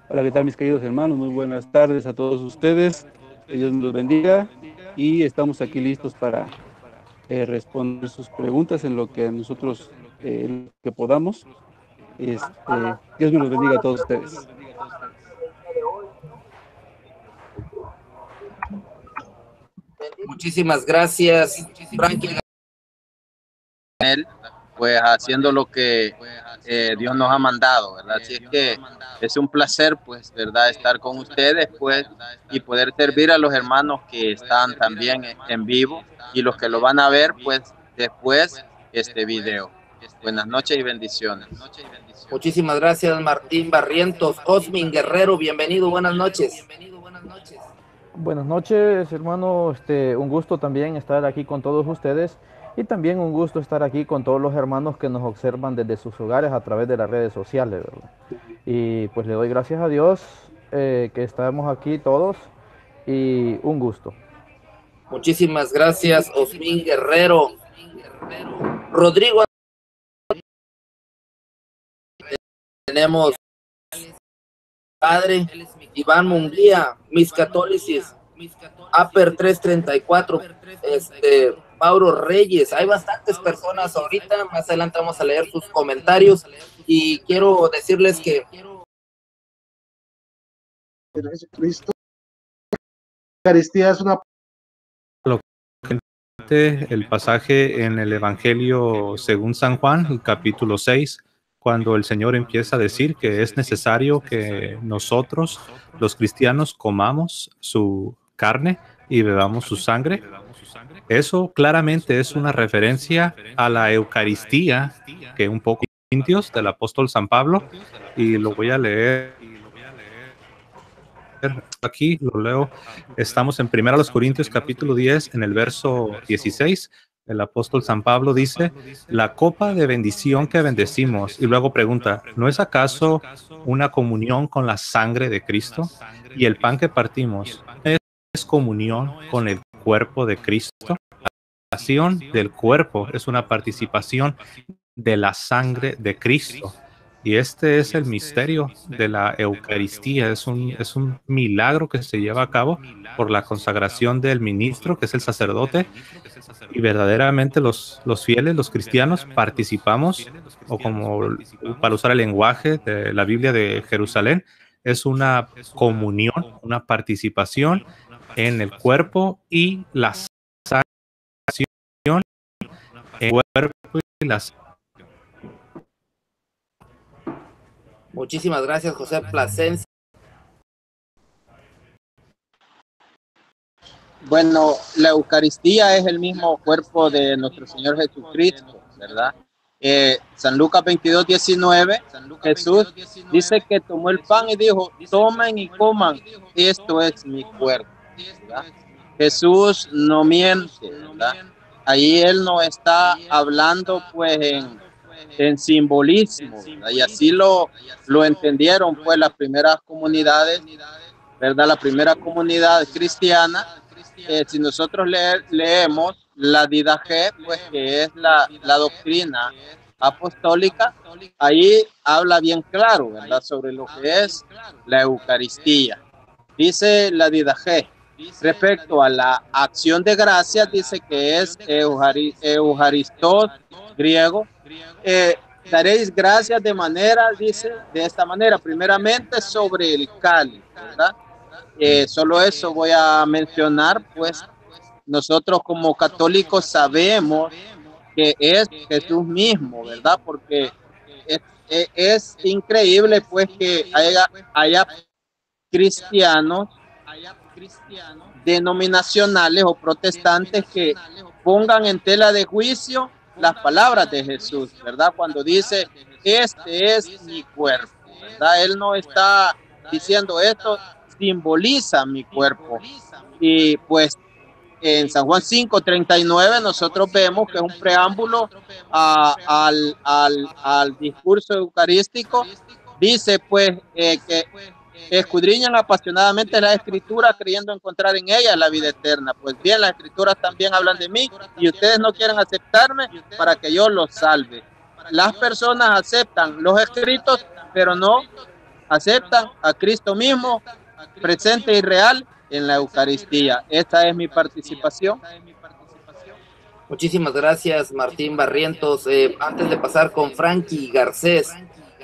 Hola, ¿qué tal mis queridos hermanos? Muy buenas tardes a todos ustedes. Que Dios nos los bendiga y estamos aquí listos para responder sus preguntas en lo que nosotros que podamos. Dios me los bendiga a todos ustedes. Muchísimas gracias, Franklin. Él, pues haciendo lo que Dios nos ha mandado, ¿verdad? Así es que es un placer, pues, ¿verdad? Estar con ustedes, pues, y poder servir a los hermanos que están también en vivo y los que lo van a ver, pues, después este video. Buenas noches y bendiciones. Muchísimas gracias, Martín Barrientos. Osmin Guerrero, bienvenido, buenas noches. Buenas noches, hermano. Un gusto también estar aquí con todos ustedes y también un gusto estar aquí con todos los hermanos que nos observan desde sus hogares a través de las redes sociales, ¿verdad? Y pues le doy gracias a Dios que estamos aquí todos y un gusto. Muchísimas gracias, Osmin Guerrero. Rodrigo, tenemos padre Iván Munguía, Mis Católicis, Aper 334, Mauro Reyes. Hay bastantes personas ahorita, más adelante vamos a leer sus comentarios y quiero decirles que Jesucristo, Eucaristía es una el pasaje en el Evangelio según San Juan, el capítulo 6, cuando el Señor empieza a decir que es necesario que nosotros, los cristianos, comamos su carne y bebamos su sangre. Eso claramente es una referencia a la Eucaristía, que un poco indios del apóstol San Pablo, y lo voy a leer. Aquí lo leo. Estamos en 1 Corintios capítulo 10, en el verso 16. El apóstol San Pablo dice, la copa de bendición que bendecimos, y luego pregunta, ¿no es acaso una comunión con la sangre de Cristo? Y el pan que partimos, ¿no es comunión con el cuerpo de Cristo? La participación del cuerpo es una participación de la sangre de Cristo. Y este es el misterio de la Eucaristía. Es un milagro que se lleva a cabo por la consagración del ministro, que es el sacerdote, y verdaderamente los fieles, los cristianos, participamos, o como para usar el lenguaje de la Biblia de Jerusalén, es una comunión, una participación en el cuerpo y la sangre, en el cuerpo y la sangre. muchísimas gracias, José Plasencia. Bueno, la Eucaristía es el mismo cuerpo de nuestro Señor Jesucristo, ¿verdad? San Lucas 22, 19, Jesús dice que tomó el pan y dijo, tomen y coman, esto es mi cuerpo, ¿verdad? Jesús no miente, ¿verdad? Ahí Él no está hablando pues en simbolismo, ¿verdad? Y así lo entendieron pues las primeras comunidades, ¿verdad? La primera comunidad cristiana. Si nosotros leemos la Didache, pues que es la doctrina apostólica, ahí habla bien claro, ¿verdad? Sobre lo que es la Eucaristía. Dice la Didache, respecto a la acción de gracias, dice que es Eucharistos, griego. Daréis gracias de manera, dice, de esta manera, primeramente sobre el cáliz, ¿verdad? Solo eso voy a mencionar, pues nosotros como católicos sabemos que es Jesús mismo, ¿verdad? Porque es increíble pues que haya cristianos denominacionales o protestantes que pongan en tela de juicio las palabras de Jesús, ¿verdad? Cuando dice, este es mi cuerpo, ¿verdad? Él no está diciendo esto simboliza mi cuerpo. Y pues en San Juan 5:39 nosotros vemos que es un preámbulo al discurso eucarístico. Dice pues que escudriñan apasionadamente la escritura creyendo encontrar en ella la vida eterna. Pues bien, las escrituras también hablan de mí y ustedes no quieren aceptarme para que yo los salve. Las personas aceptan los escritos, pero no aceptan a Cristo mismo, presente y real en la Eucaristía. Esta es mi participación. Muchísimas gracias, Martín Barrientos. Antes de pasar con Frankie Garcés,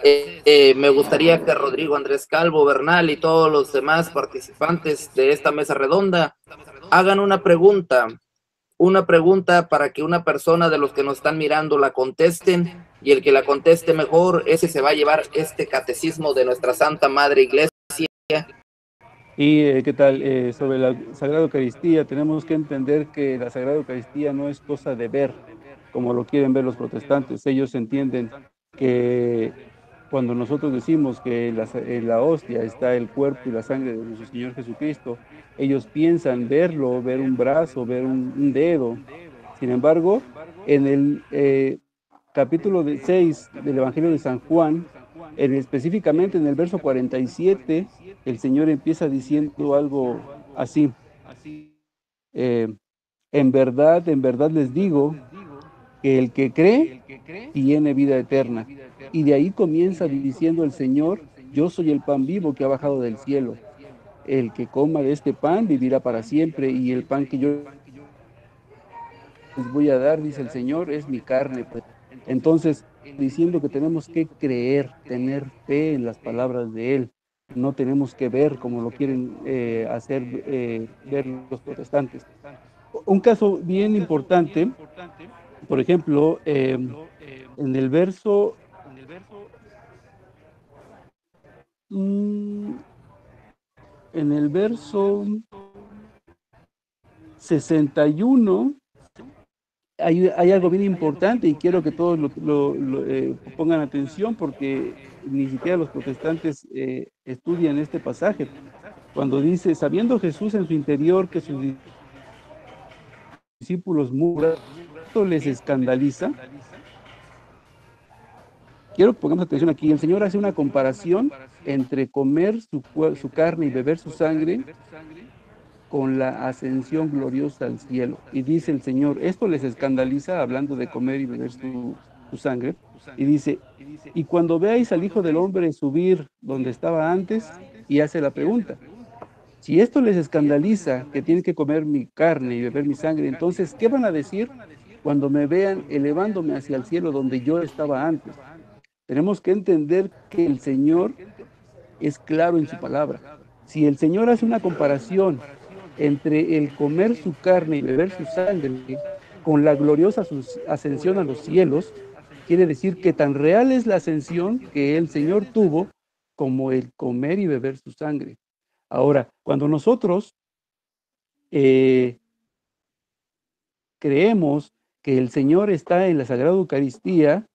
me gustaría que Rodrigo Andrés Calvo Bernal y todos los demás participantes de esta mesa redonda hagan una pregunta para que una persona de los que nos están mirando la contesten, y el que la conteste mejor, ese se va a llevar este catecismo de nuestra Santa Madre Iglesia. Y ¿qué tal? Sobre la Sagrada Eucaristía, tenemos que entender que la Sagrada Eucaristía no es cosa de ver, como lo quieren ver los protestantes. Ellos entienden que cuando nosotros decimos que en la hostia está el cuerpo y la sangre de nuestro Señor Jesucristo, ellos piensan verlo, ver un brazo, ver un dedo. Sin embargo, en el capítulo 6 del Evangelio de San Juan, específicamente en el verso 47, el Señor empieza diciendo algo así: en verdad les digo que el que cree tiene vida eterna. Y de ahí comienza diciendo el Señor: yo soy el pan vivo que ha bajado del cielo. El que coma de este pan vivirá para siempre, y el pan que yo les voy a dar, dice el Señor, es mi carne. Entonces, diciendo que tenemos que creer, tener fe en las palabras de Él. No tenemos que ver como lo quieren hacer ver los protestantes. Un caso bien importante, por ejemplo, en el verso 61, hay algo bien importante, y quiero que todos pongan atención, porque ni siquiera los protestantes estudian este pasaje. Cuando dice: sabiendo Jesús en su interior que sus discípulos murmuran, esto les escandaliza. Quiero que pongamos atención aquí. El Señor hace una comparación entre comer su carne y beber su sangre con la ascensión gloriosa al cielo. Y dice el Señor: esto les escandaliza, hablando de comer y beber su sangre. Y dice: y cuando veáis al Hijo del Hombre subir donde estaba antes, y hace la pregunta: si esto les escandaliza, que tienen que comer mi carne y beber mi sangre, entonces, ¿qué van a decir cuando me vean elevándome hacia el cielo donde yo estaba antes? Tenemos que entender que el Señor es claro en su palabra. Si el Señor hace una comparación entre el comer su carne y beber su sangre con la gloriosa ascensión a los cielos, quiere decir que tan real es la ascensión que el Señor tuvo como el comer y beber su sangre. Ahora, cuando nosotros creemos que el Señor está en la Sagrada Eucaristía,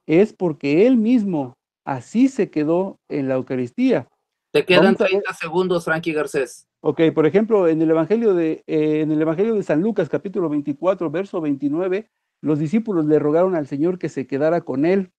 es porque Él mismo así se quedó en la Eucaristía. Te quedan 30 segundos, Frankie Garcés. Ok, por ejemplo, en el Evangelio de San Lucas, capítulo 24, verso 29, los discípulos le rogaron al Señor que se quedara con él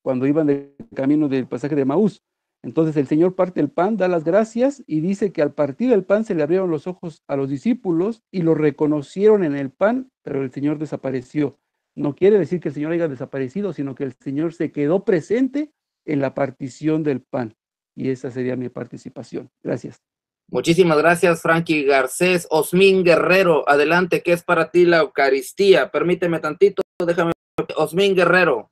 cuando iban de camino del pasaje de Maús. Entonces el Señor parte el pan, da las gracias, y dice que al partir el pan se le abrieron los ojos a los discípulos y lo reconocieron en el pan, pero el Señor desapareció. No quiere decir que el Señor haya desaparecido, sino que el Señor se quedó presente en la partición del pan. Y esa sería mi participación. Gracias. Muchísimas gracias, Frankie Garcés. Osmín Guerrero, adelante, ¿qué es para ti la Eucaristía? Permíteme tantito, déjame. Osmín Guerrero.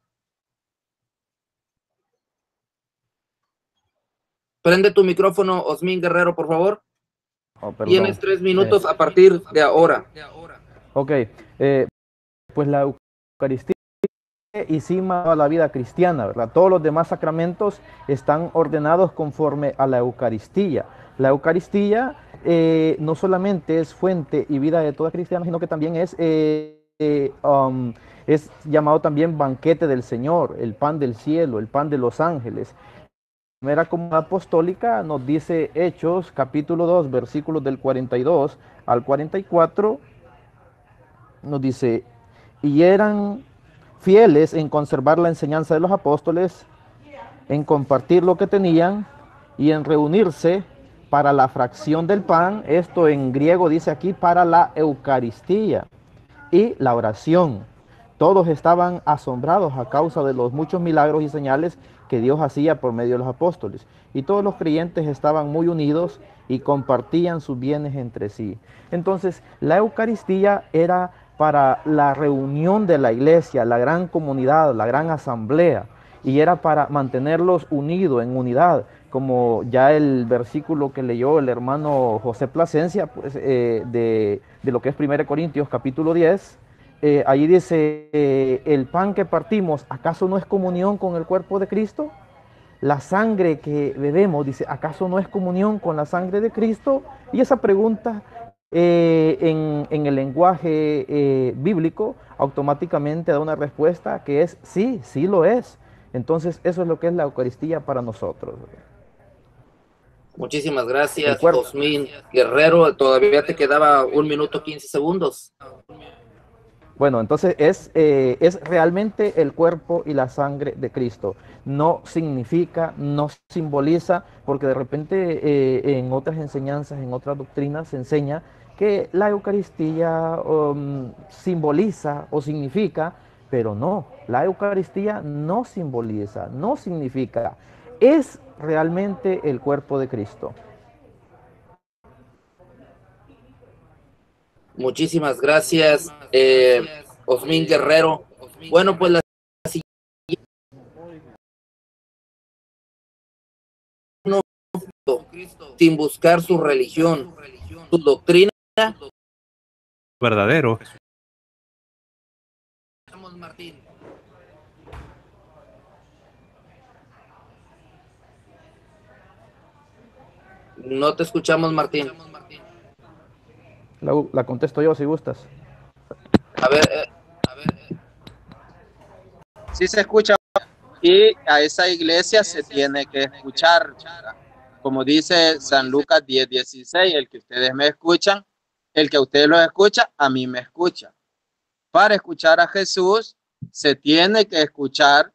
Prende tu micrófono, Osmín Guerrero, por favor. Tienes 3 minutos a partir de ahora. Ok, pues la Eucaristía y cima a la vida cristiana, ¿verdad? Todos los demás sacramentos están ordenados conforme a la Eucaristía. La Eucaristía no solamente es fuente y vida de toda cristiana, sino que también es llamado también banquete del Señor, el pan del cielo, el pan de los ángeles. La primera comunidad apostólica nos dice Hechos, capítulo 2, versículos del 42 al 44, nos dice: y eran fieles en conservar la enseñanza de los apóstoles, en compartir lo que tenían y en reunirse para la fracción del pan. Esto en griego dice aquí para la Eucaristía, y la oración. Todos estaban asombrados a causa de los muchos milagros y señales que Dios hacía por medio de los apóstoles. Y todos los creyentes estaban muy unidos y compartían sus bienes entre sí. Entonces, la Eucaristía era para la reunión de la iglesia, la gran comunidad, la gran asamblea, y era para mantenerlos unidos, en unidad, como ya el versículo que leyó el hermano José Plasencia, pues, de lo que es 1 Corintios capítulo 10, allí dice, el pan que partimos, ¿acaso no es comunión con el cuerpo de Cristo? La sangre que bebemos, dice, ¿acaso no es comunión con la sangre de Cristo? Y esa pregunta en el lenguaje bíblico automáticamente da una respuesta que es sí, sí lo es. Entonces eso es lo que es la Eucaristía para nosotros. Muchísimas gracias, Osmin Guerrero. Todavía te quedaba 1 minuto 15 segundos. Bueno, entonces es realmente el cuerpo y la sangre de Cristo. No significa, no simboliza, porque de repente en otras enseñanzas, en otras doctrinas se enseña que la Eucaristía simboliza o significa, pero no, la Eucaristía no simboliza, no significa, es realmente el cuerpo de Cristo. Muchísimas gracias, Osmin Guerrero. Bueno, pues la siguiente, sin buscar su religión, su doctrina. Verdadero. Martín. No te escuchamos, Martín. La contesto yo si gustas. A ver. Sí se escucha, y a esa iglesia se tiene que escuchar, ¿verdad? Como dice San Lucas 10:16, el que ustedes me escuchan, el que ustedes lo escuchan, a mí me escucha. Para escuchar a Jesús, se tiene que escuchar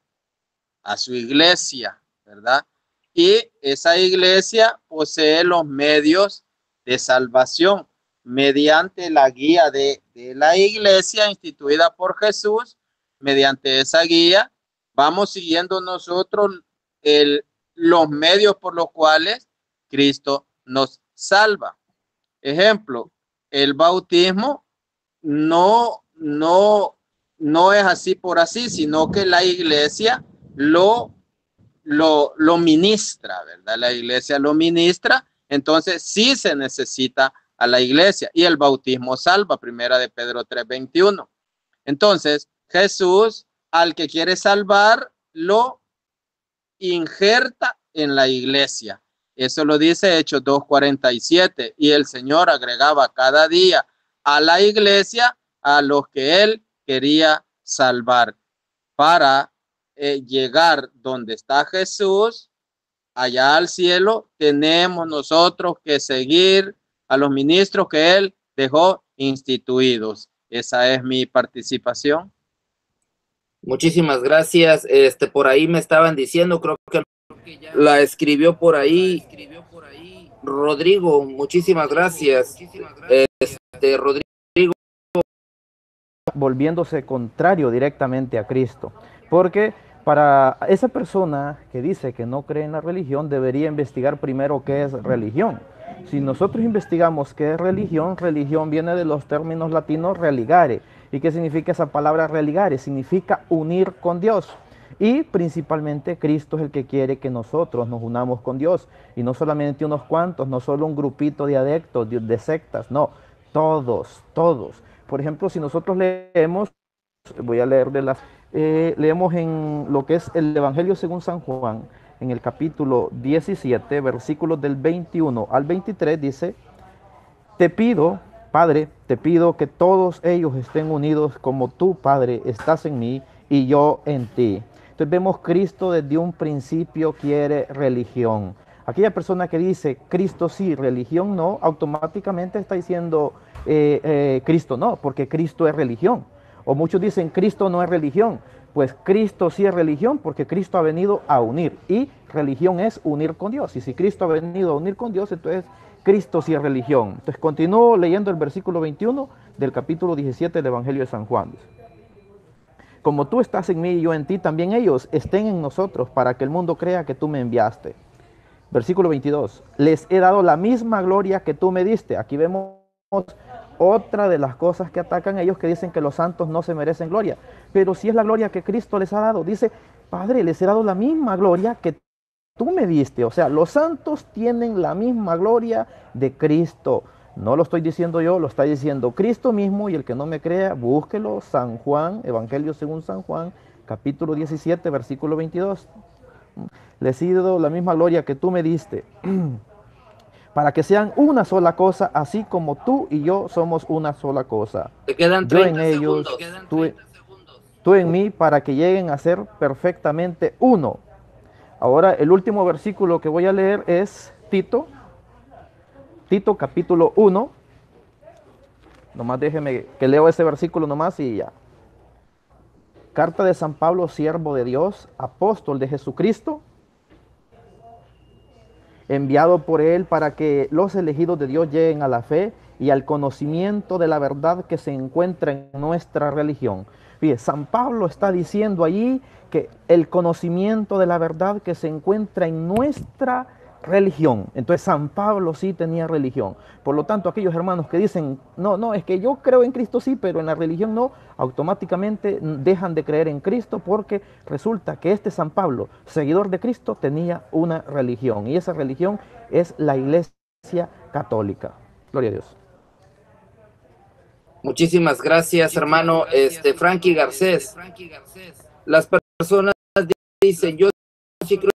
a su iglesia, ¿verdad? Y esa iglesia posee los medios de salvación mediante la guía de la iglesia instituida por Jesús. Mediante esa guía vamos siguiendo nosotros los medios por los cuales Cristo nos salva. Ejemplo, el bautismo no es así por así, sino que la iglesia lo ministra, ¿verdad? La iglesia lo ministra, entonces sí se necesita a la iglesia, y el bautismo salva, 1 de Pedro 3:21. Entonces, Jesús, al que quiere salvar, lo injerta en la iglesia. Eso lo dice Hechos 2:47, y el Señor agregaba cada día a la iglesia a los que él quería salvar. Para llegar donde está Jesús, allá al cielo, tenemos nosotros que seguir a los ministros que él dejó instituidos. Esa es mi participación. Muchísimas gracias. Por ahí me estaban diciendo, creo que la escribió por ahí Rodrigo. Muchísimas gracias. Rodrigo. Volviéndose contrario directamente a Cristo, porque para esa persona que dice que no cree en la religión debería investigar primero qué es religión. Si nosotros investigamos qué es religión, religión viene de los términos latinos religare. ¿Y qué significa esa palabra religare? Significa unir con Dios. Y principalmente Cristo es el que quiere que nosotros nos unamos con Dios. Y no solamente unos cuantos, no solo un grupito de adeptos, de sectas, no, todos. Por ejemplo, si nosotros leemos, voy a leer leemos en lo que es el Evangelio según San Juan, en el capítulo 17, versículos del 21 al 23, dice, te pido, Padre, te pido que todos ellos estén unidos como tú, Padre, estás en mí y yo en ti. Entonces vemos Cristo desde un principio quiere religión. Aquella persona que dice Cristo sí, religión no, automáticamente está diciendo Cristo no, porque Cristo es religión. O muchos dicen Cristo no es religión. Pues Cristo sí es religión porque Cristo ha venido a unir. Y religión es unir con Dios. Y si Cristo ha venido a unir con Dios, entonces Cristo sí es religión. Entonces continúo leyendo el versículo 21 del capítulo 17 del Evangelio de San Juan. como tú estás en mí y yo en ti, también ellos estén en nosotros, para que el mundo crea que tú me enviaste. Versículo 22. Les he dado la misma gloria que tú me diste. Aquí vemos otra de las cosas que atacan ellos, que dicen que los santos no se merecen gloria. Pero si es la gloria que Cristo les ha dado. Dice, Padre, les he dado la misma gloria que tú me diste. O sea, los santos tienen la misma gloria de Cristo. No lo estoy diciendo yo, lo está diciendo Cristo mismo, y el que no me crea, búsquelo. San Juan, Evangelio según San Juan, capítulo 17, versículo 22. Les he dado la misma gloria que tú me diste, para que sean una sola cosa, así como tú y yo somos una sola cosa. Te quedan Yo en 30 ellos, segundos. tú en mí, para que lleguen a ser perfectamente uno. Ahora, el último versículo que voy a leer es Tito capítulo 1. Nomás déjeme que leo ese versículo nomás y ya. Carta de San Pablo, siervo de Dios, apóstol de Jesucristo, enviado por él para que los elegidos de Dios lleguen a la fe y al conocimiento de la verdad que se encuentra en nuestra religión. Fíjate, San Pablo está diciendo allí que el conocimiento de la verdad que se encuentra en nuestra religión. Entonces San Pablo sí tenía religión. Por lo tanto, aquellos hermanos que dicen, no, es que yo creo en Cristo sí, pero en la religión no, automáticamente dejan de creer en Cristo, porque resulta que este San Pablo, seguidor de Cristo, tenía una religión, y esa religión es la Iglesia Católica. Gloria a Dios. Muchísimas gracias, hermano. Frankie Garcés. Las personas dicen, yo sí creo.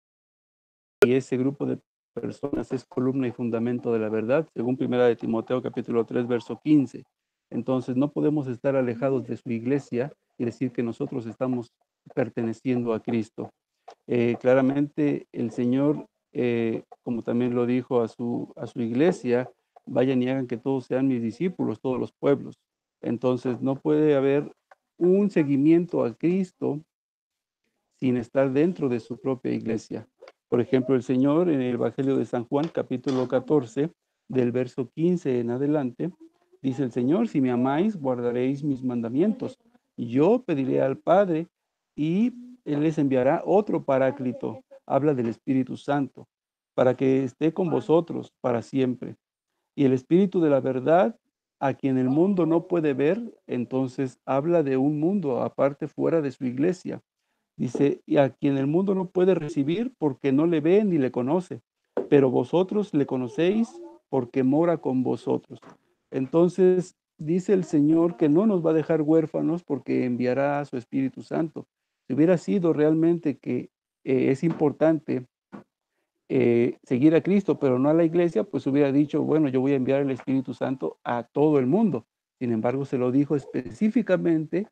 Y ese grupo de personas es columna y fundamento de la verdad, según 1 de Timoteo capítulo 3, verso 15. Entonces no podemos estar alejados de su iglesia y decir que nosotros estamos perteneciendo a Cristo. Claramente el Señor, como también lo dijo a su iglesia, vayan y hagan que todos sean mis discípulos, todos los pueblos. Entonces no puede haber un seguimiento a Cristo sin estar dentro de su propia iglesia. Por ejemplo, el Señor en el Evangelio de San Juan, capítulo 14, del verso 15 en adelante, dice el Señor, si me amáis, guardaréis mis mandamientos. Yo pediré al Padre y Él les enviará otro paráclito. Habla del Espíritu Santo, para que esté con vosotros para siempre. Y el Espíritu de la verdad, a quien el mundo no puede ver, entonces habla de un mundo aparte, fuera de su iglesia. Dice, y a quien el mundo no puede recibir porque no le ve ni le conoce, pero vosotros le conocéis porque mora con vosotros. Entonces, dice el Señor que no nos va a dejar huérfanos porque enviará a su Espíritu Santo. Si hubiera sido realmente que es importante seguir a Cristo, pero no a la iglesia, pues hubiera dicho, bueno, yo voy a enviar el Espíritu Santo a todo el mundo. Sin embargo, se lo dijo específicamente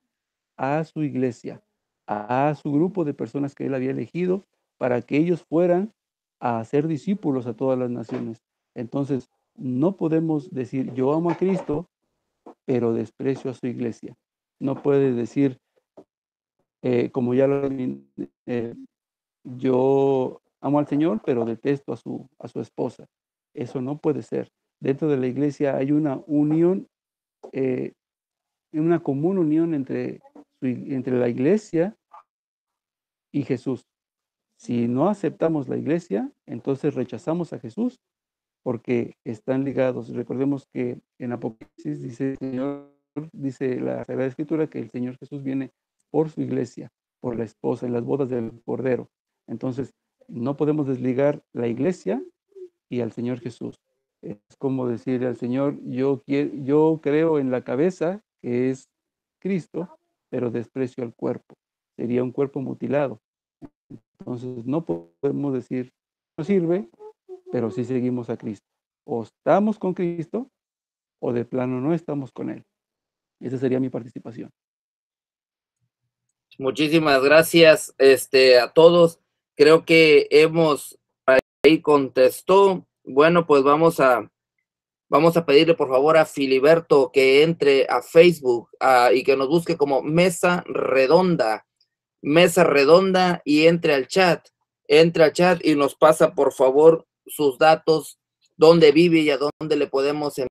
a su iglesia, a su grupo de personas que él había elegido para que ellos fueran a ser discípulos a todas las naciones. Entonces, no podemos decir, yo amo a Cristo, pero desprecio a su iglesia. No puede decir, como ya lo yo amo al Señor, pero detesto a su esposa. Eso no puede ser. Dentro de la iglesia hay una unión, una común unión entre la iglesia y Jesús. Si no aceptamos la iglesia, entonces rechazamos a Jesús, porque están ligados. Recordemos que en Apocalipsis dice el Señor, dice la Sagrada Escritura, que el Señor Jesús viene por su iglesia, por la esposa, en las bodas del Cordero. Entonces, no podemos desligar la iglesia y al Señor Jesús. Es como decir al Señor, yo creo en la cabeza, que es Cristo, pero desprecio al cuerpo. Sería un cuerpo mutilado. Entonces no podemos decir, no sirve, pero sí seguimos a Cristo. O estamos con Cristo, o de plano no estamos con Él. Esa sería mi participación. Muchísimas gracias a todos. Creo que ahí contestó. Bueno, pues vamos a pedirle por favor a Filiberto que entre a Facebook y que nos busque como Mesa Redonda, y entre al chat y nos pasa por favor sus datos, dónde vive y a dónde le podemos ya.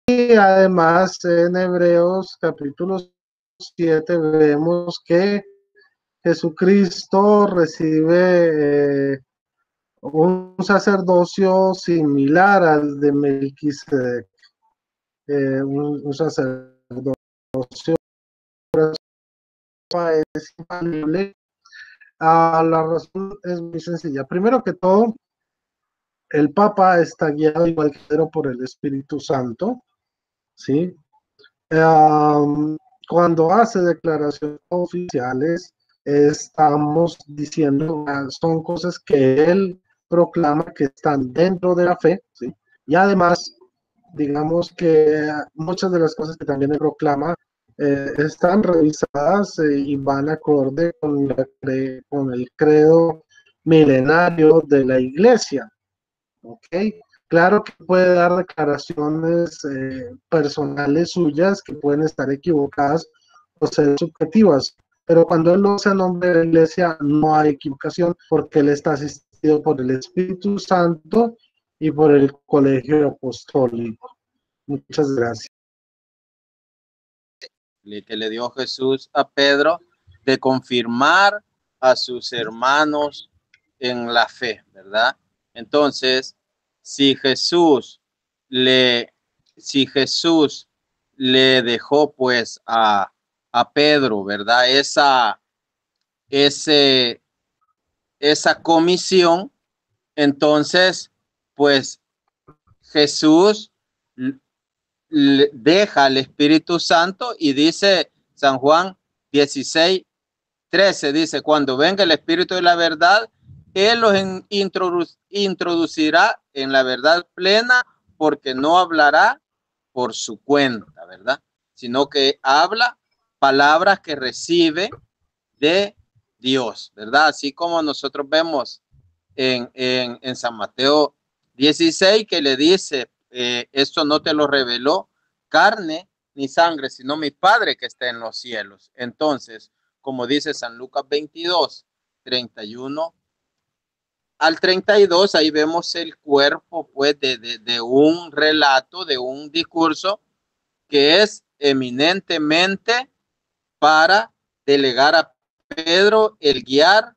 Y además en Hebreos capítulo 7 vemos que Jesucristo recibe un sacerdocio similar al de Melquisedec, un sacerdocio es infalible. La razón es muy sencilla. Primero que todo, el Papa está guiado igual que Pedro por el Espíritu Santo, ¿sí? Cuando hace declaraciones oficiales, estamos diciendo, son cosas que él proclama que están dentro de la fe, ¿sí? Y además, digamos que muchas de las cosas que también él proclama están revisadas y van acorde con el credo milenario de la iglesia, ¿ok? Claro que puede dar declaraciones personales suyas que pueden estar equivocadas o ser subjetivas, pero cuando él lo hace a nombre de la iglesia no hay equivocación porque él está asistido por el Espíritu Santo y por el colegio apostólico. Muchas gracias. Que le dio Jesús a Pedro de confirmar a sus hermanos en la fe, ¿verdad? Entonces, si Jesús le dejó pues a Pedro, ¿verdad? Esa comisión, entonces, pues Jesús deja al Espíritu Santo y dice San Juan 16:13, dice, cuando venga el Espíritu de la verdad, Él los introducirá en la verdad plena, porque no hablará por su cuenta, ¿verdad? Sino que habla palabras que recibe de Dios, ¿verdad? Así como nosotros vemos en San Mateo 16, que le dice, esto no te lo reveló carne ni sangre, sino mi Padre que está en los cielos. Entonces, como dice San Lucas 22, 31 al 32, ahí vemos el cuerpo pues de un relato, de un discurso que es eminentemente para delegar a Pedro el guiar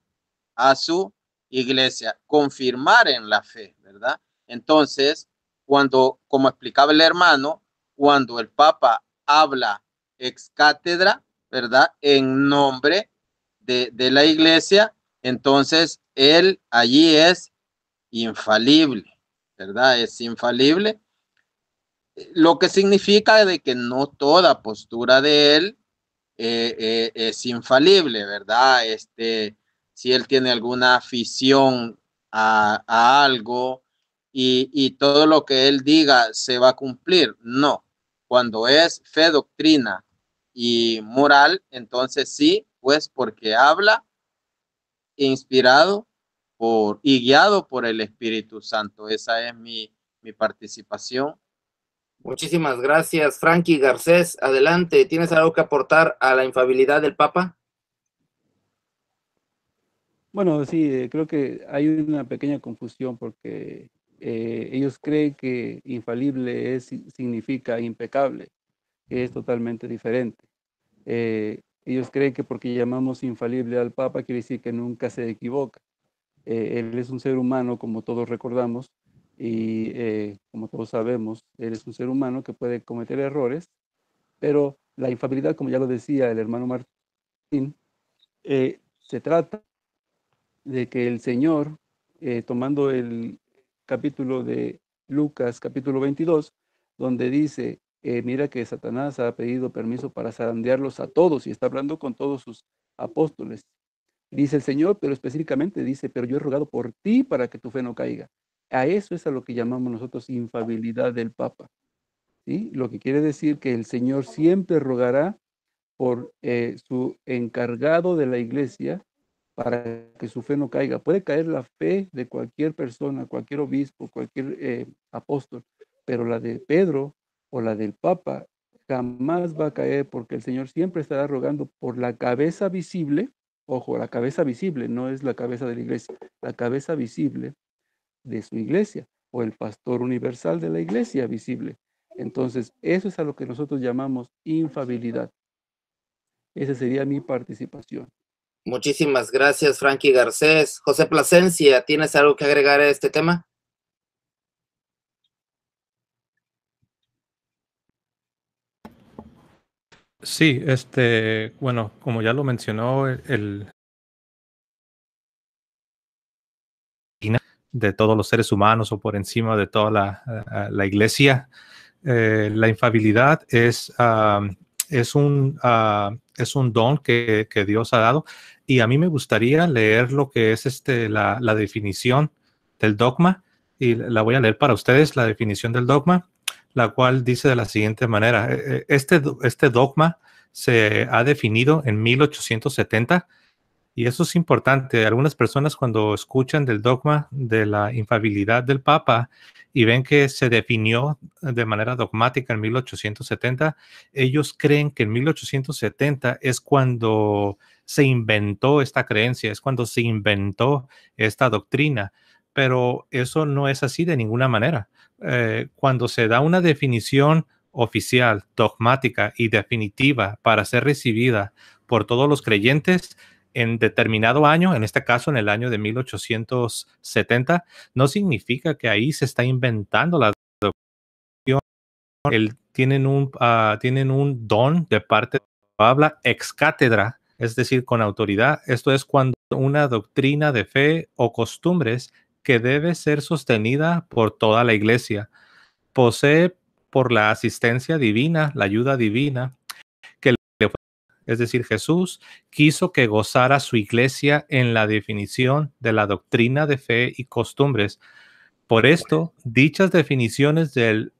a su iglesia, confirmar en la fe, ¿verdad? Entonces, como explicaba el hermano, cuando el Papa habla ex cátedra, ¿verdad? En nombre de la iglesia, entonces él allí es infalible, ¿verdad? Es infalible, lo que significa de que no toda postura de él es infalible, ¿verdad? Si él tiene alguna afición a algo y todo lo que él diga se va a cumplir, no. Cuando es fe, doctrina y moral, entonces sí, pues porque habla inspirado y guiado por el Espíritu Santo. Esa es mi participación. Muchísimas gracias, Frankie Garcés. Adelante, ¿tienes algo que aportar a la infalibilidad del Papa? Bueno, sí, creo que hay una pequeña confusión porque ellos creen que infalible significa impecable, que es totalmente diferente. Ellos creen que porque llamamos infalible al Papa quiere decir que nunca se equivoca. Él es un ser humano, como todos recordamos, y como todos sabemos, él es un ser humano que puede cometer errores, pero la infalibilidad, como ya lo decía el hermano Martín, se trata de que el Señor, tomando el capítulo de Lucas, capítulo 22, donde dice, mira que Satanás ha pedido permiso para zarandearlos a todos y está hablando con todos sus apóstoles. Dice el Señor, pero específicamente dice, pero yo he rogado por ti para que tu fe no caiga. A eso es a lo que llamamos nosotros infalibilidad del Papa, ¿sí? Lo que quiere decir que el Señor siempre rogará por su encargado de la iglesia para que su fe no caiga. Puede caer la fe de cualquier persona, cualquier obispo, cualquier apóstol, pero la de Pedro o la del Papa jamás va a caer porque el Señor siempre estará rogando por la cabeza visible. Ojo, la cabeza visible no es la cabeza de la iglesia, la cabeza visible de su iglesia o el pastor universal de la iglesia visible. Entonces, eso es a lo que nosotros llamamos infabilidad. Esa sería mi participación. Muchísimas gracias, Frankie Garcés. José Plasencia, ¿tienes algo que agregar a este tema? Sí, bueno, como ya lo mencionó, de todos los seres humanos o por encima de toda la iglesia, la infabilidad es un don que Dios ha dado. Y a mí me gustaría leer lo que es la definición del dogma, y la voy a leer para ustedes, la definición del dogma, la cual dice de la siguiente manera. Este dogma se ha definido en 1870, y eso es importante. Algunas personas, cuando escuchan del dogma de la infabilidad del Papa y ven que se definió de manera dogmática en 1870, ellos creen que en 1870 es cuando se inventó esta creencia, es cuando se inventó esta doctrina. Pero eso no es así de ninguna manera. Cuando se da una definición oficial, dogmática y definitiva para ser recibida por todos los creyentes en determinado año, en este caso en el año de 1870, no significa que ahí se está inventando la doctrina. Tienen un don de parte de habla ex cátedra, es decir, con autoridad. Esto es cuando una doctrina de fe o costumbres que debe ser sostenida por toda la iglesia posee, por la asistencia divina, la ayuda divina, que le fue, es decir, Jesús quiso que gozara su iglesia en la definición de la doctrina de fe y costumbres. Por esto, dichas definiciones del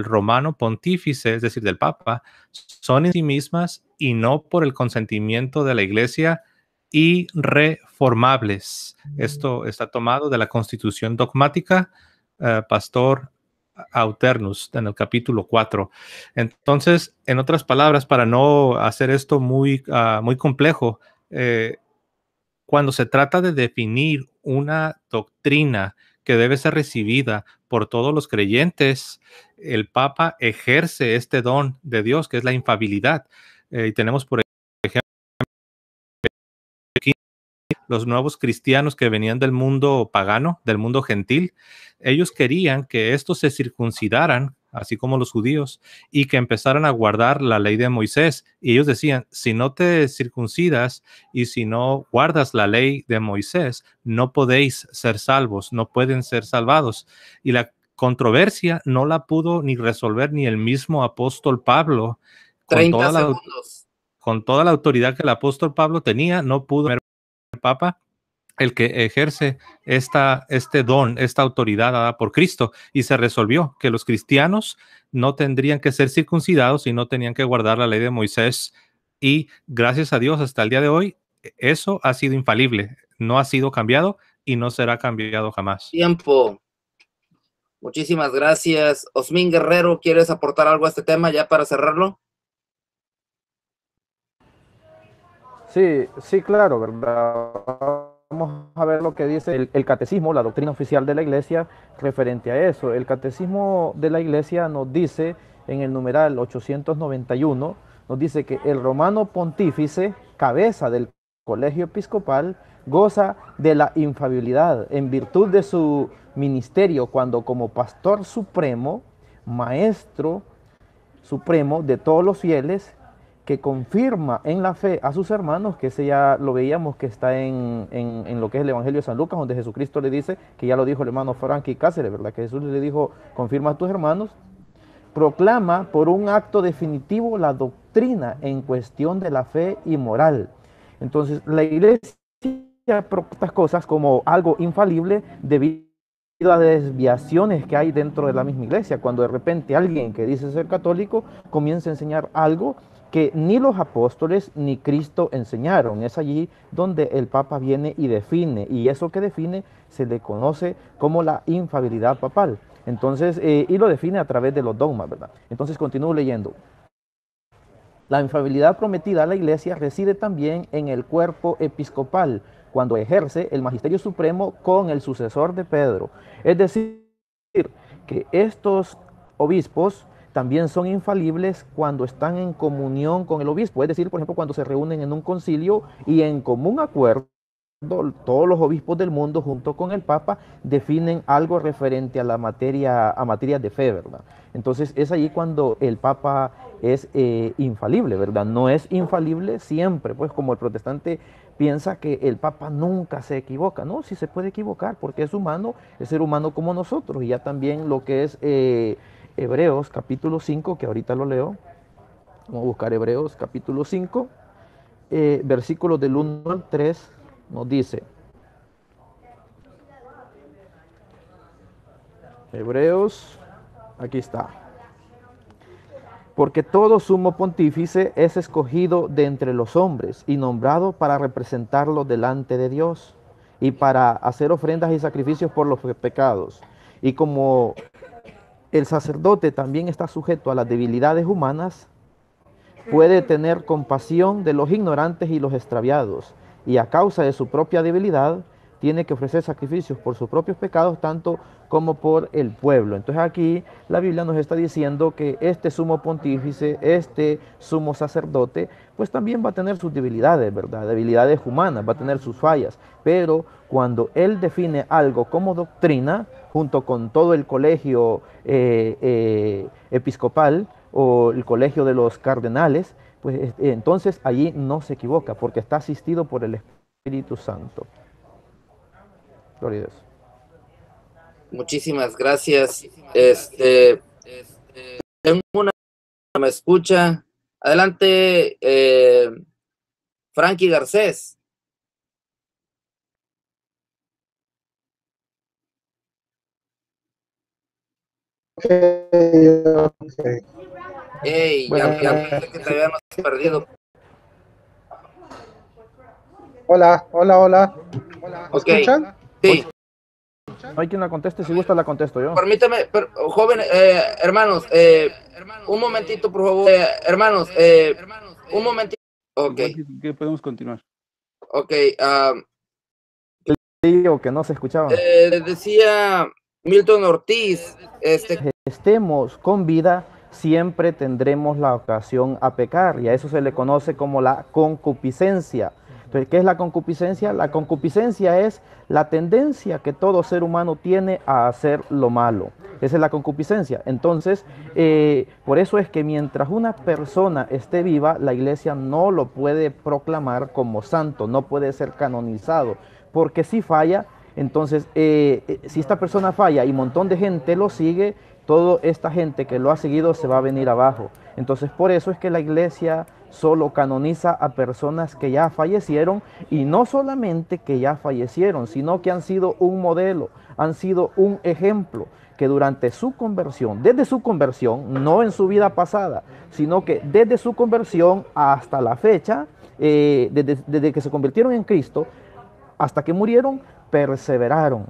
romano pontífice, es decir, del Papa, son en sí mismas y no por el consentimiento de la iglesia irreformables. Esto está tomado de la Constitución Dogmática, Pastor Auternus, en el capítulo 4. Entonces, en otras palabras, para no hacer esto muy complejo, cuando se trata de definir una doctrina que debe ser recibida por todos los creyentes, el Papa ejerce este don de Dios, que es la infabilidad. Y tenemos, por ejemplo, los nuevos cristianos que venían del mundo pagano, del mundo gentil. Ellos querían que estos se circuncidaran, así como los judíos, y que empezaran a guardar la ley de Moisés. Y ellos decían, si no te circuncidas y si no guardas la ley de Moisés, no podéis ser salvos, no pueden ser salvados. Y la controversia no la pudo ni resolver ni el mismo apóstol Pablo. 30 segundos. Con toda la autoridad que el apóstol Pablo tenía, no pudo el Papa, el que ejerce este don, esta autoridad dada por Cristo, y se resolvió que los cristianos no tendrían que ser circuncidados y no tenían que guardar la ley de Moisés. Y gracias a Dios, hasta el día de hoy, eso ha sido infalible, no ha sido cambiado y no será cambiado jamás. Tiempo. Muchísimas gracias. Osmín Guerrero, ¿quieres aportar algo a este tema ya para cerrarlo? Sí, claro, ¿verdad? Vamos a ver lo que dice el catecismo, la doctrina oficial de la iglesia, referente a eso. El catecismo de la iglesia nos dice, en el numeral 891, nos dice que el romano pontífice, cabeza del colegio episcopal, goza de la infalibilidad en virtud de su ministerio cuando como pastor supremo, maestro supremo de todos los fieles, que confirma en la fe a sus hermanos, que ese ya lo veíamos que está en lo que es el Evangelio de San Lucas, donde Jesucristo le dice, que ya lo dijo el hermano Frankie Cáceres, ¿verdad? Que Jesús le dijo, confirma a tus hermanos, proclama por un acto definitivo la doctrina en cuestión de la fe y moral. Entonces, la iglesia estas cosas como algo infalible debido a desviaciones que hay dentro de la misma iglesia, cuando de repente alguien que dice ser católico comienza a enseñar algo que ni los apóstoles ni Cristo enseñaron. Es allí donde el Papa viene y define, y eso que define se le conoce como la infabilidad papal. Entonces, y lo define a través de los dogmas, ¿verdad? Entonces continúo leyendo. La infabilidad prometida a la iglesia reside también en el cuerpo episcopal, cuando ejerce el magisterio supremo con el sucesor de Pedro. Es decir, que estos obispos también son infalibles cuando están en comunión con el obispo, es decir, por ejemplo, cuando se reúnen en un concilio y en común acuerdo, todos los obispos del mundo junto con el Papa definen algo referente a la materia, a materias de fe, ¿verdad? Entonces es allí cuando el Papa es infalible, ¿verdad? No es infalible siempre, pues como el protestante piensa que el Papa nunca se equivoca, no, sí se puede equivocar porque es humano, es ser humano como nosotros, y ya también lo que es Hebreos capítulo 5, que ahorita lo leo, vamos a buscar Hebreos capítulo 5, versículos del 1 al 3, nos dice, Hebreos, aquí está. Porque todo sumo pontífice es escogido de entre los hombres y nombrado para representarlo delante de Dios y para hacer ofrendas y sacrificios por los pecados. Y como el sacerdote también está sujeto a las debilidades humanas, puede tener compasión de los ignorantes y los extraviados, y a causa de su propia debilidad, tiene que ofrecer sacrificios por sus propios pecados, tanto como por el pueblo. Entonces aquí la Biblia nos está diciendo que este sumo pontífice, este sumo sacerdote, pues también va a tener sus debilidades, ¿verdad? Debilidades humanas, va a tener sus fallas, pero cuando él define algo como doctrina, junto con todo el colegio episcopal, o el colegio de los cardenales, pues entonces allí no se equivoca porque está asistido por el Espíritu Santo. Gloria a Dios. Muchísimas gracias. Tengo una, me escucha. Adelante, Frankie Garcés. Okay. Hey, Bueno, ya pensé que te habíamos perdido. Hola. ¿Me Ok, escuchan? sí. no hay quien la conteste, si gusta la contesto yo. Permítame, joven, hermanos, un momentito, por favor. Hermanos, un momentito. Ok, Igual que podemos continuar. ok. Digo que no se escuchaba. Decía Milton Ortiz, Estemos con vida, siempre tendremos la ocasión a pecar, y a eso se le conoce como la concupiscencia. Entonces, ¿qué es la concupiscencia? La concupiscencia es la tendencia que todo ser humano tiene a hacer lo malo. Esa es la concupiscencia. Entonces, por eso es que mientras una persona esté viva, la iglesia no lo puede proclamar como santo, no puede ser canonizado, porque si falla, entonces, si esta persona falla y un montón de gente lo sigue, toda esta gente que lo ha seguido se va a venir abajo. Entonces, por eso es que la iglesia solo canoniza a personas que ya fallecieron, y no solamente que ya fallecieron, sino que han sido un modelo, han sido un ejemplo, que durante su conversión, desde su conversión, no en su vida pasada, sino que desde su conversión hasta la fecha, desde que se convirtieron en Cristo, hasta que murieron, perseveraron,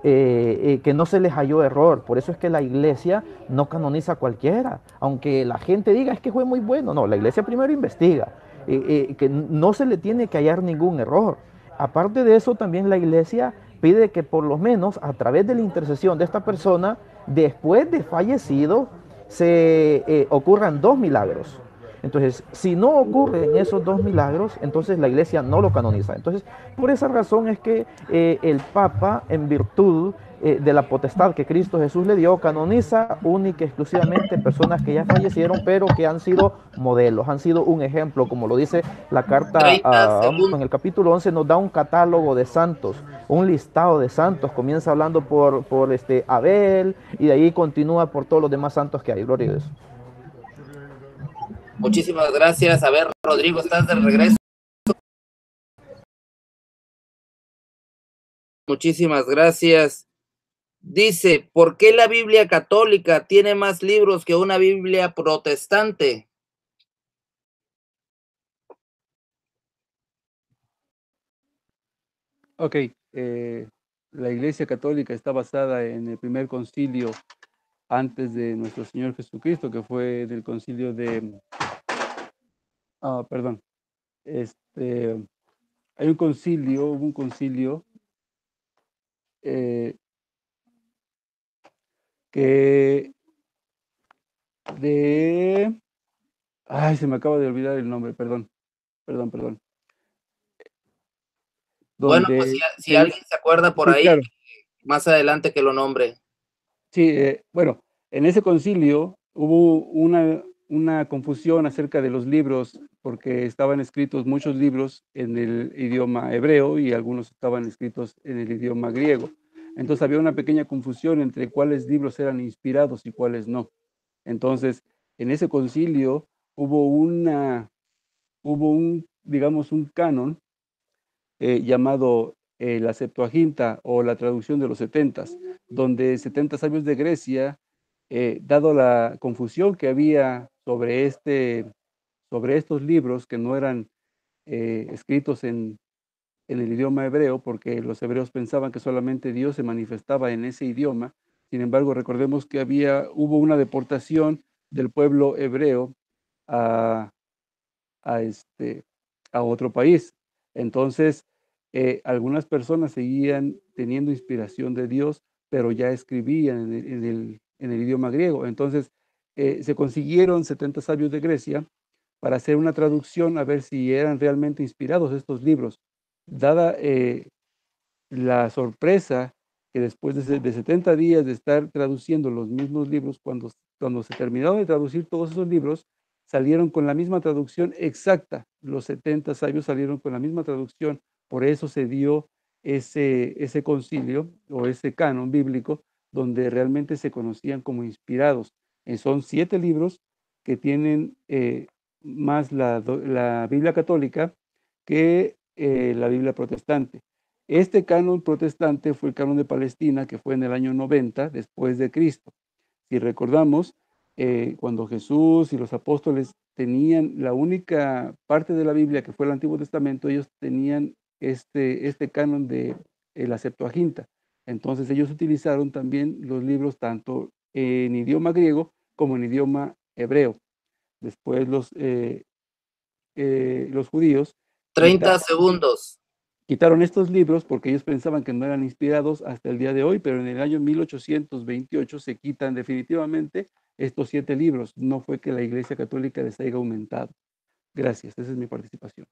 que no se les halló error. Por eso es que la iglesia no canoniza a cualquiera, aunque la gente diga es que fue muy bueno. No, la iglesia primero investiga, que no se le tiene que hallar ningún error. Aparte de eso, también la iglesia pide que por lo menos a través de la intercesión de esta persona, después de fallecido, se ocurran 2 milagros. Entonces, si no ocurren esos 2 milagros, entonces la iglesia no lo canoniza. Entonces, por esa razón es que el Papa, en virtud de la potestad que Cristo Jesús le dio, canoniza única y exclusivamente personas que ya fallecieron, pero que han sido modelos, han sido un ejemplo, como lo dice la carta 30 segundos. en el capítulo 11, nos da un catálogo de santos, un listado de santos. Comienza hablando por Abel, y de ahí continúa por todos los demás santos que hay. Gloria a Dios. Muchísimas gracias. A ver, Rodrigo, ¿estás de regreso? Muchísimas gracias. Dice, ¿por qué la Biblia católica tiene más libros que una Biblia protestante? Ok, la Iglesia Católica está basada en el primer concilio antes de nuestro Señor Jesucristo, que fue del concilio de... perdón. Hay un concilio, hubo un concilio que de... Ay, se me acaba de olvidar el nombre, perdón. Bueno, pues Donde... si alguien se acuerda por Sí, ahí, claro. más adelante que lo nombre. Sí, bueno, en ese concilio hubo una confusión acerca de los libros, porque estaban escritos muchos libros en el idioma hebreo y algunos estaban escritos en el idioma griego. Entonces había una pequeña confusión entre cuáles libros eran inspirados y cuáles no. Entonces, en ese concilio hubo digamos, un canon llamado la Septuaginta o la traducción de los setentas, donde 70 sabios de Grecia, dado la confusión que había sobre estos libros que no eran escritos en el idioma hebreo, porque los hebreos pensaban que solamente Dios se manifestaba en ese idioma. Sin embargo, recordemos que hubo una deportación del pueblo hebreo a, a, este, a otro país. Entonces, algunas personas seguían teniendo inspiración de Dios, pero ya escribían en el idioma griego. Entonces, se consiguieron 70 sabios de Grecia para hacer una traducción a ver si eran realmente inspirados estos libros. Dada la sorpresa que después de 70 días de estar traduciendo los mismos libros, cuando se terminaron de traducir todos esos libros, salieron con la misma traducción exacta. Los 70 sabios salieron con la misma traducción. Por eso se dio ese concilio o ese canon bíblico donde realmente se conocían como inspirados. Son 7 libros que tienen más la Biblia católica que la Biblia protestante. Este canon protestante fue el canon de Palestina, que fue en el año 90 después de Cristo. Si recordamos, cuando Jesús y los apóstoles tenían la única parte de la Biblia que fue el Antiguo Testamento, ellos tenían este canon de la Septuaginta. Entonces ellos utilizaron también los libros tanto en idioma griego como en idioma hebreo. Después los judíos 30 segundos. quitaron estos libros porque ellos pensaban que no eran inspirados hasta el día de hoy, pero en el año 1828 se quitan definitivamente estos 7 libros. No fue que la Iglesia Católica les haya aumentado. Gracias, esa es mi participación.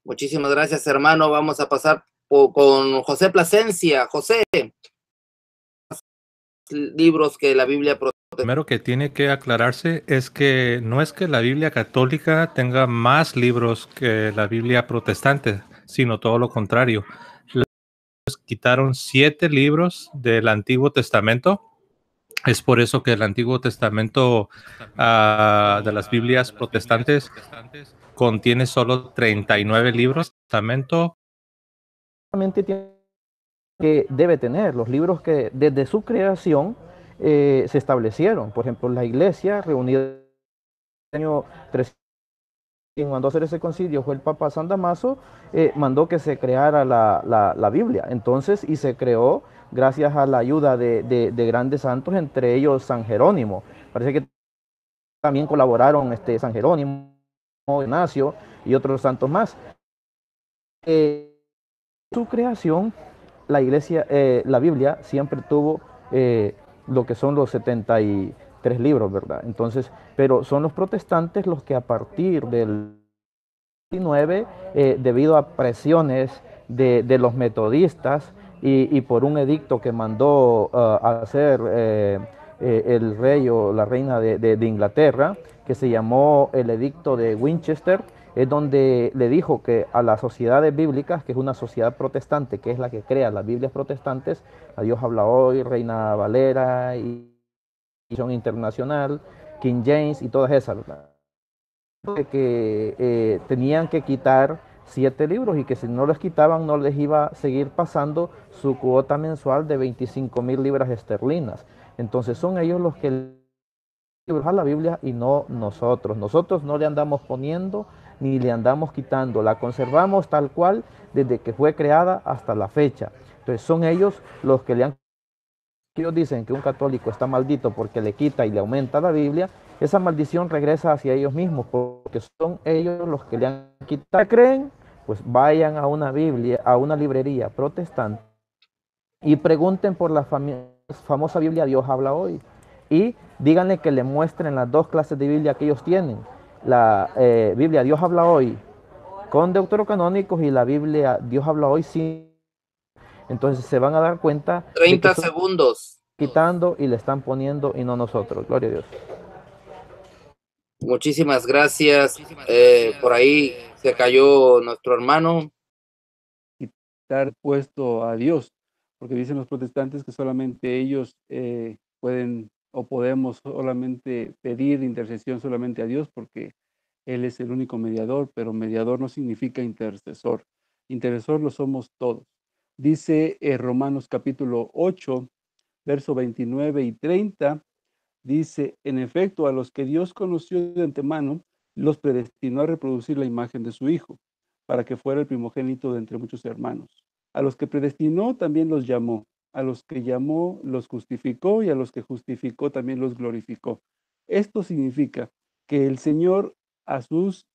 Muchísimas gracias, hermano. Vamos a pasar con José Plasencia. José, libros que la Biblia protege. Primero que tiene que aclararse es que no es que la Biblia católica tenga más libros que la Biblia protestante, sino todo lo contrario. Quitaron 7 libros del Antiguo Testamento. Es por eso que el Antiguo Testamento de las Biblias protestantes contiene solo 39 libros. Testamento Que debe tener los libros que desde su creación se establecieron. Por ejemplo, la iglesia reunida en el año 300, quien mandó a hacer ese concilio fue el Papa San Damaso, mandó que se creara la Biblia. Entonces, y se creó gracias a la ayuda de grandes santos, entre ellos San Jerónimo. Parece que también colaboraron San Jerónimo, Ignacio y otros santos más. Su creación, la iglesia, la Biblia siempre tuvo lo que son los 73 libros, ¿verdad? Entonces, pero son los protestantes los que a partir del 19, debido a presiones de los metodistas y por un edicto que mandó a hacer el rey o la reina de Inglaterra, que se llamó el edicto de Winchester, es donde le dijo que a las sociedades bíblicas, que es una sociedad protestante, que es la que crea las Biblias protestantes, a Dios habla hoy, Reina Valera y Edición Internacional, King James y todas esas, ¿verdad? Que tenían que quitar 7 libros y que si no los quitaban no les iba a seguir pasando su cuota mensual de 25,000 libras esterlinas. Entonces son ellos los que a la Biblia y no nosotros. Nosotros no le andamos poniendo ni le andamos quitando, la conservamos tal cual desde que fue creada hasta la fecha. Entonces son ellos los que le han... Ellos dicen que un católico está maldito porque le quita y le aumenta la Biblia, esa maldición regresa hacia ellos mismos porque son ellos los que le han quitado. ¿Creen? Pues vayan a una Biblia, a una librería protestante y pregunten por la famosa Biblia Dios habla hoy. Y díganle que le muestren las dos clases de Biblia que ellos tienen. La Biblia Dios habla hoy con deuterocanónicos y la Biblia Dios habla hoy sin. Entonces se van a dar cuenta de que 30 están segundos. quitando y le están poniendo y no nosotros. Gloria a Dios. Muchísimas gracias. Por ahí se cayó nuestro hermano. Dar puesto a Dios, porque dicen los protestantes que solamente ellos pueden o podemos solamente pedir intercesión solamente a Dios, porque Él es el único mediador, pero mediador no significa intercesor. Intercesor lo somos todos. Dice Romanos capítulo 8, verso 29 y 30, dice, en efecto, a los que Dios conoció de antemano, los predestinó a reproducir la imagen de su Hijo, para que fuera el primogénito de entre muchos hermanos. A los que predestinó también los llamó, a los que llamó los justificó y a los que justificó también los glorificó. Esto significa que el Señor a sus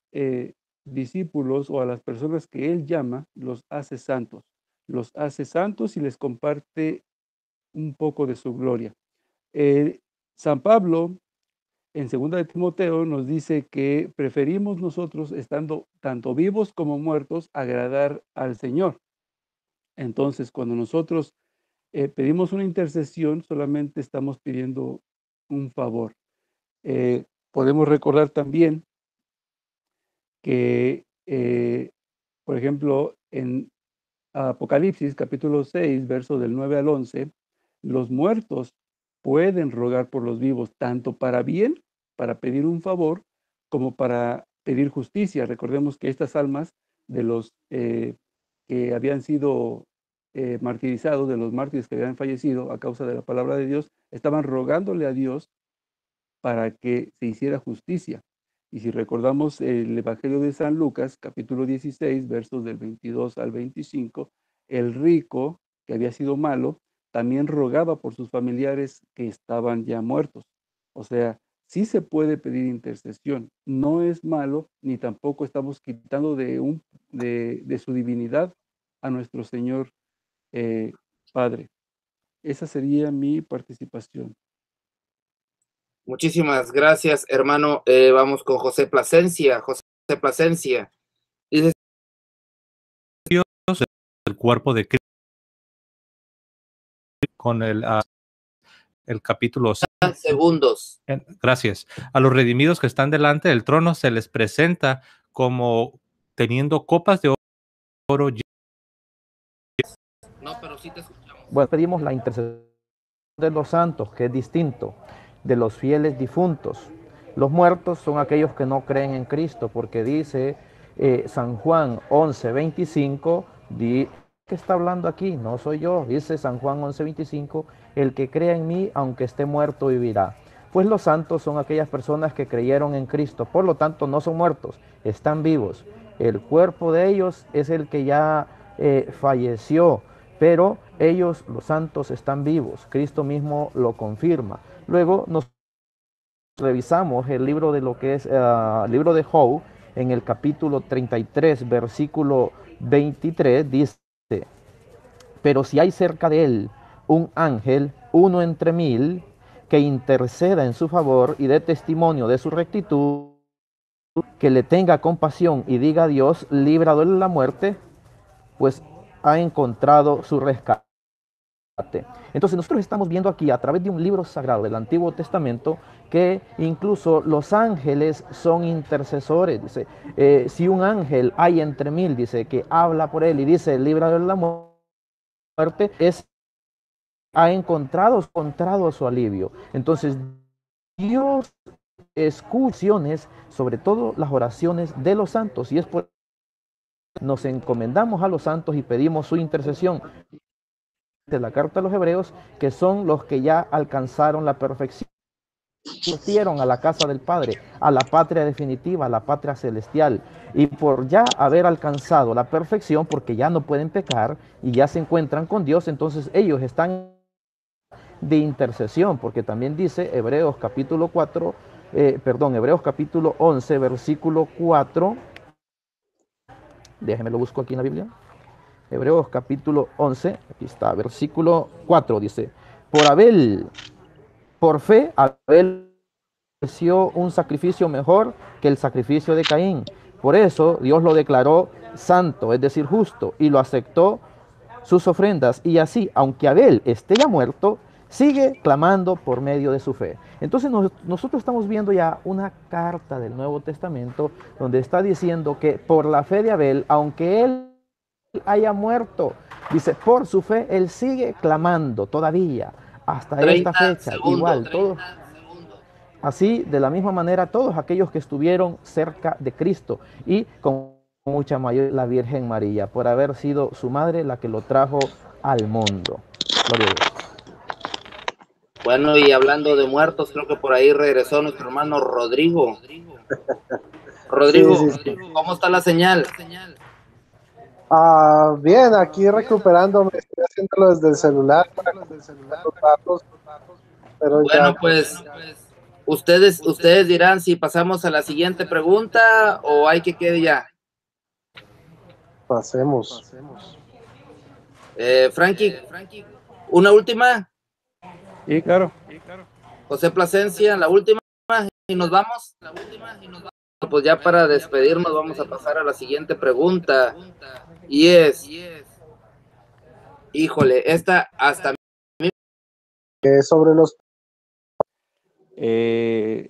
discípulos o a las personas que Él llama, los hace santos y les comparte un poco de su gloria. San Pablo en 2 de Timoteo nos dice que preferimos nosotros, estando tanto vivos como muertos, agradar al Señor. Entonces, cuando nosotros pedimos una intercesión, solamente estamos pidiendo un favor. Podemos recordar también que, por ejemplo, en Apocalipsis capítulo 6, verso del 9 al 11, los muertos pueden rogar por los vivos, tanto para bien, para pedir un favor, como para pedir justicia. Recordemos que estas almas de los que habían sido martirizados, de los mártires que habían fallecido a causa de la palabra de Dios, estaban rogándole a Dios para que se hiciera justicia. Y si recordamos el Evangelio de San Lucas, capítulo 16, versos del 22 al 25, el rico, que había sido malo, también rogaba por sus familiares que estaban ya muertos. O sea, sí se puede pedir intercesión. No es malo, ni tampoco estamos quitando de su divinidad a nuestro Señor Padre. Esa sería mi participación. Muchísimas gracias, hermano. Vamos con José Plasencia. José Plasencia. Dice, Dios, el cuerpo de Cristo, con el capítulo 5. Segundos. Gracias. A los redimidos que están delante del trono se les presenta como teniendo copas de oro. No, pero sí te escuchamos. Bueno, pedimos la intercesión de los santos, que es distinto, de los fieles difuntos. Los muertos son aquellos que no creen en Cristo, porque dice San Juan 11:25, ¿qué está hablando aquí? No soy yo, dice San Juan 11:25, el que crea en mí, aunque esté muerto, vivirá. Pues los santos son aquellas personas que creyeron en Cristo, por lo tanto no son muertos, están vivos. El cuerpo de ellos es el que ya falleció, pero ellos, los santos, están vivos. Cristo mismo lo confirma. Luego nos revisamos el libro de lo que es libro de Job, en el capítulo 33, versículo 23, dice, pero si hay cerca de él un ángel, uno entre 1000, que interceda en su favor y dé testimonio de su rectitud, que le tenga compasión y diga a Dios, líbralo de la muerte, pues ha encontrado su rescate. Entonces nosotros estamos viendo aquí a través de un libro sagrado del Antiguo Testamento que incluso los ángeles son intercesores. Dice, si un ángel hay entre 1000, dice, que habla por él y dice, líbralo de la muerte, ha encontrado su alivio. Entonces Dios escucha sobre todo las oraciones de los santos, y es por nos encomendamos a los santos y pedimos su intercesión. De la carta a los hebreos, que son los que ya alcanzaron la perfección, partieron a la casa del Padre, a la patria definitiva, a la patria celestial, y por ya haber alcanzado la perfección, porque ya no pueden pecar y ya se encuentran con Dios, entonces ellos están de intercesión, porque también dice Hebreos capítulo 11, versículo 4, déjenme lo busco aquí en la Biblia. Hebreos capítulo 11, aquí está, versículo 4, dice, por Abel por fe, Abel ofreció un sacrificio mejor que el sacrificio de Caín. Por eso Dios lo declaró santo, es decir, justo, y lo aceptó sus ofrendas. Y así, aunque Abel esté ya muerto, sigue clamando por medio de su fe. Entonces nosotros estamos viendo ya una carta del Nuevo Testamento donde está diciendo que por la fe de Abel, aunque él haya muerto, dice, por su fe él sigue clamando todavía hasta esta fecha. Igual, todos, así, de la misma manera, todos aquellos que estuvieron cerca de Cristo y con mucha mayor la Virgen María, por haber sido su madre la que lo trajo al mundo. Gloria a Dios. Bueno, y hablando de muertos, creo que por ahí regresó nuestro hermano Rodrigo. Rodrigo, Sí. ¿cómo está la señal? Bien, aquí recuperándome, estoy haciéndolo desde el celular para los datos, pero Bueno, ya pues ustedes dirán si pasamos a la siguiente pregunta o hay que quede ya. pasemos. Frankie, una última. Sí, claro. José Plasencia, la última y nos vamos. Pues ya para despedirnos vamos a pasar a la siguiente pregunta y es, híjole, esta hasta Sobre los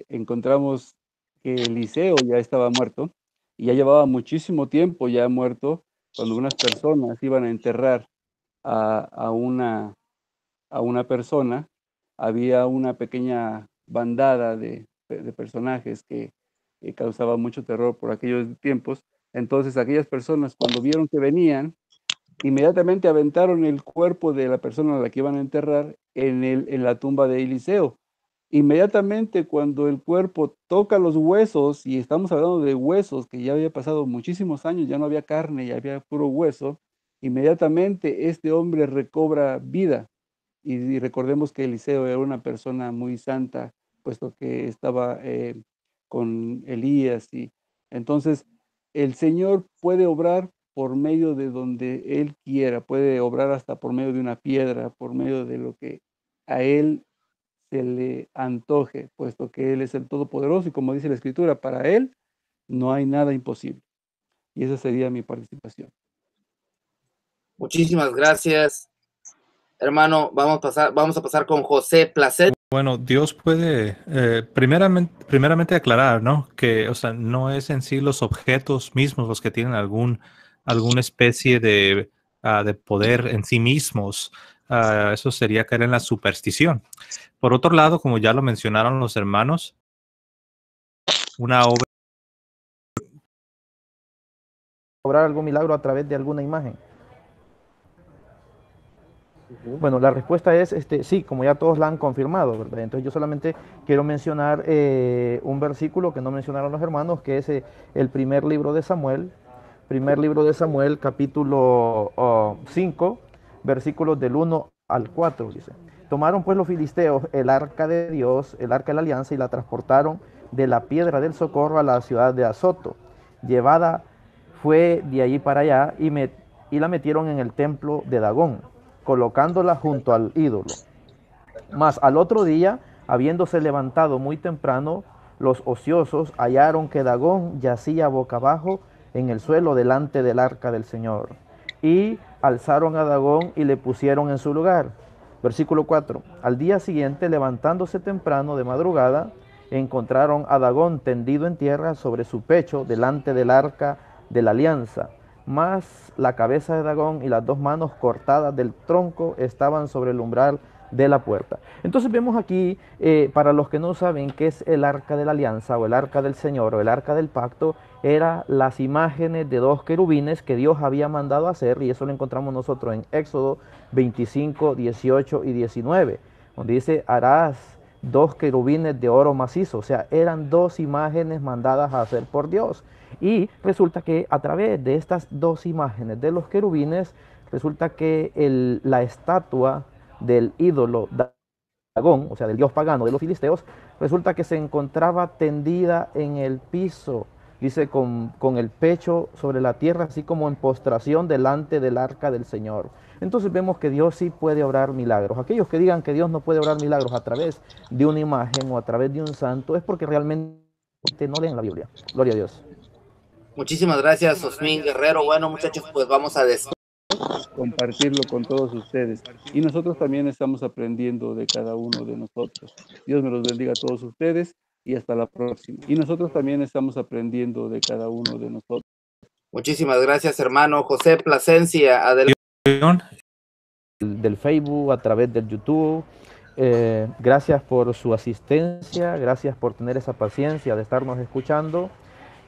encontramos que Eliseo ya estaba muerto y ya llevaba muchísimo tiempo ya muerto cuando unas personas iban a enterrar a una persona. Había una pequeña bandada de personajes que causaba mucho terror por aquellos tiempos. Entonces aquellas personas, cuando vieron que venían, inmediatamente aventaron el cuerpo de la persona a la que iban a enterrar en la tumba de Eliseo. Inmediatamente cuando el cuerpo toca los huesos, y estamos hablando de huesos que ya había pasado muchísimos años, ya no había carne, ya había puro hueso, inmediatamente este hombre recobra vida. Y recordemos que Eliseo era una persona muy santa, puesto que estaba con Elías. Y entonces el Señor puede obrar por medio de donde Él quiera, puede obrar hasta por medio de una piedra, por medio de lo que a Él se le antoje, puesto que Él es el Todopoderoso y como dice la Escritura, para Él no hay nada imposible. Y esa sería mi participación. muchísimas gracias, hermano. Vamos a pasar con José Plasencia. Bueno, Dios puede, primeramente aclarar, ¿no? Que, o sea, no es en sí los objetos mismos los que tienen alguna especie de poder en sí mismos. Eso sería caer en la superstición. Por otro lado, como ya lo mencionaron los hermanos, una obra ¿Obrar algún milagro a través de alguna imagen? Bueno, la respuesta es sí, como ya todos la han confirmado, ¿verdad? Entonces yo solamente quiero mencionar un versículo que no mencionaron los hermanos, que es el primer libro de Samuel, capítulo 5, versículos del 1 al 4, dice. Tomaron pues los filisteos el arca de Dios, el arca de la alianza, y la transportaron de la piedra del socorro a la ciudad de Azoto. Llevada fue de allí para allá y la metieron en el templo de Dagón, colocándola junto al ídolo. Mas al otro día, habiéndose levantado muy temprano, los ociosos hallaron que Dagón yacía boca abajo en el suelo delante del arca del Señor. Y alzaron a Dagón y le pusieron en su lugar. Versículo 4. Al día siguiente, levantándose temprano de madrugada, encontraron a Dagón tendido en tierra sobre su pecho delante del arca de la alianza. Mas la cabeza de Dagón y las dos manos cortadas del tronco estaban sobre el umbral de la puerta. Entonces vemos aquí, para los que no saben qué es el arca de la alianza o el arca del Señor o el arca del pacto, eran las imágenes de dos querubines que Dios había mandado hacer, y eso lo encontramos nosotros en Éxodo 25, 18 y 19, donde dice, harás dos querubines de oro macizo. O sea, eran dos imágenes mandadas a hacer por Dios. Y resulta que a través de estas dos imágenes de los querubines, resulta que la estatua del ídolo Dagón, o sea, del dios pagano de los filisteos, resulta que se encontraba tendida en el piso dice con el pecho sobre la tierra, así como en postración delante del arca del Señor. Entonces vemos que Dios sí puede obrar milagros. Aquellos que digan que Dios no puede obrar milagros a través de una imagen o a través de un santo es porque realmente no leen la Biblia. Gloria a Dios. Muchísimas gracias, Osmin Guerrero. Bueno, muchachos, pues vamos a compartirlo con todos ustedes. Y nosotros también estamos aprendiendo de cada uno de nosotros. Dios me los bendiga a todos ustedes y hasta la próxima. Y nosotros también estamos aprendiendo de cada uno de nosotros. Muchísimas gracias, hermano José Plasencia. Adelante. Del Facebook, a través del YouTube. Gracias por su asistencia, gracias por tener esa paciencia de estarnos escuchando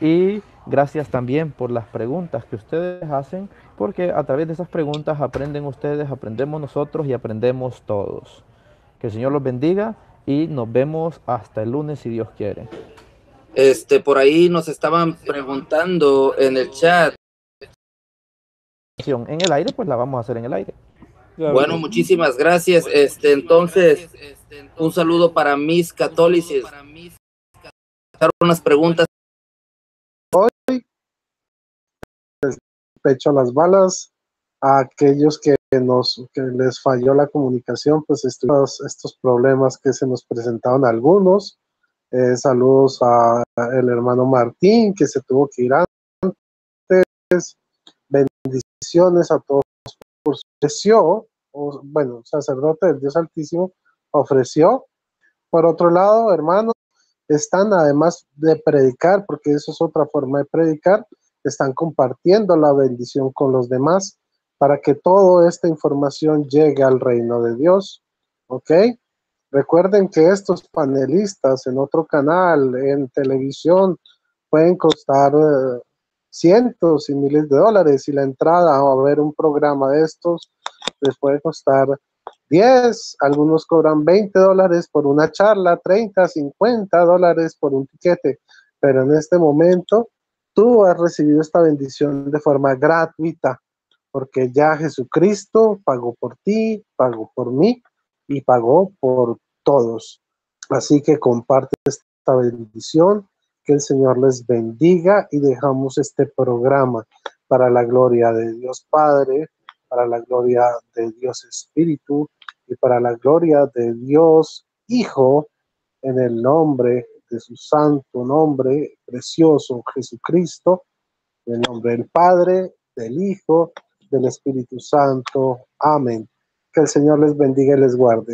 y gracias también por las preguntas que ustedes hacen, porque a través de esas preguntas aprenden ustedes, aprendemos nosotros y aprendemos todos. Que el Señor los bendiga y nos vemos hasta el lunes si Dios quiere. Por ahí nos estaban preguntando en el chat. En el aire, pues la vamos a hacer en el aire. Claro. Bueno, muchísimas gracias. Entonces, un saludo para mis católicos. Unas preguntas. Hoy, pecho a las balas a aquellos que les falló la comunicación, pues estos problemas que se nos presentaron algunos. Saludos a el hermano Martín, que se tuvo que ir antes. Bendiciones a todos. Ofreció, bueno, sacerdote del Dios Altísimo, ofreció. Por otro lado, hermanos, están además de predicar, porque eso es otra forma de predicar, están compartiendo la bendición con los demás para que toda esta información llegue al reino de Dios. ¿Ok? Recuerden que estos panelistas en otro canal, en televisión, pueden costar cientos y miles de dólares, y la entrada a ver un programa de estos les puede costar 10, algunos cobran $20 por una charla, 30, $50 por un tiquete, pero en este momento tú has recibido esta bendición de forma gratuita, porque ya Jesucristo pagó por ti, pagó por mí y pagó por todos. Así que comparte esta bendición, que el Señor les bendiga, y dejamos este programa para la gloria de Dios Padre, para la gloria de Dios Espíritu y para la gloria de Dios Hijo, en el nombre de su santo nombre precioso Jesucristo, en el nombre del Padre, del Hijo, del Espíritu Santo. Amén. Que el Señor les bendiga y les guarde.